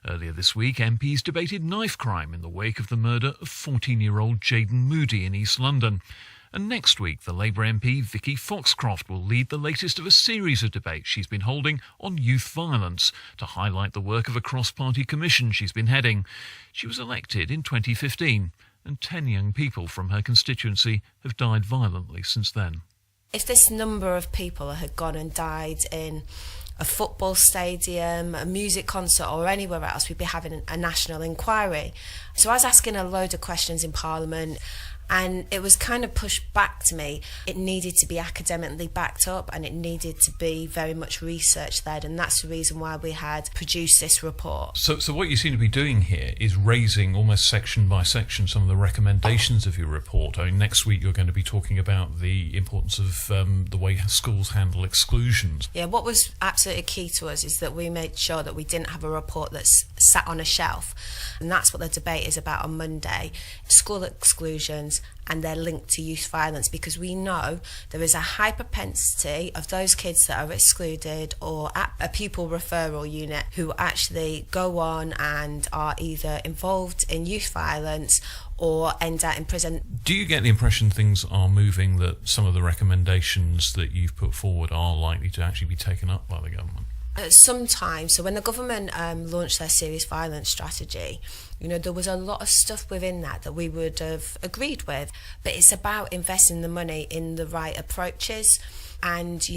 Earlier this week, MPs debated knife crime in the wake of the murder of 14-year-old Jaden Moody in East London. And next week, the Labour MP Vicky Foxcroft will lead the latest of a series of debates she's been holding on youth violence to highlight the work of a cross-party commission she's been heading. She was elected in 2015, and 10 young people from her constituency have died violently since then. If this number of people had gone and died in a football stadium, a music concert or anywhere else, we'd be having a national inquiry. So I was asking a load of questions in Parliament, and it was kind of pushed back to me. It needed to be academically backed up and it needed to be very much research-led, and that's the reason why we had produced this report. So what you seem to be doing here is raising almost section by section some of the recommendations of your report. I mean, next week you're going to be talking about the importance of the way schools handle exclusions. Yeah, what was absolutely key to us is that we made sure that we didn't have a report that's sat on a shelf, and that's what the debate is about on Monday. School exclusions and they're linked to youth violence, because we know there is a high propensity of those kids that are excluded or at a pupil referral unit who actually go on and are either involved in youth violence or end up in prison. Do you get the impression things are moving, that some of the recommendations that you've put forward are likely to actually be taken up by the government? Sometimes. So when the government launched their serious violence strategy, there was a lot of stuff within that we would have agreed with, but it's about investing the money in the right approaches. And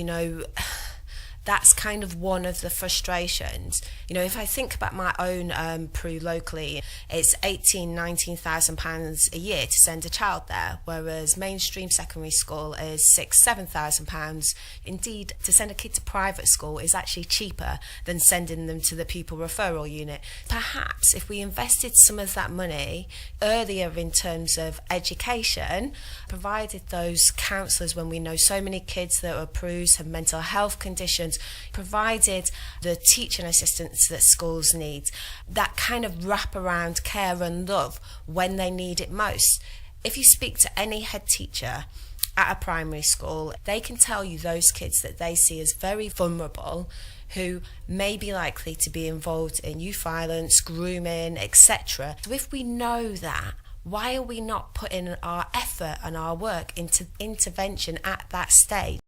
that's kind of one of the frustrations. If I think about my own Peru locally, it's £19,000 a year to send a child there, whereas mainstream secondary school is £6,000-7,000. Indeed, to send a kid to private school is actually cheaper than sending them to the pupil referral unit. Perhaps if we invested some of that money earlier in terms of education, provided those counsellors, when we know so many kids that are Perus have mental health conditions, provided the teaching assistance that schools need, that kind of wraparound care and love when they need it most. If you speak to any head teacher at a primary school, they can tell you those kids that they see as very vulnerable, who may be likely to be involved in youth violence, grooming, etc. So if we know that, why are we not putting our effort and our work into intervention at that stage?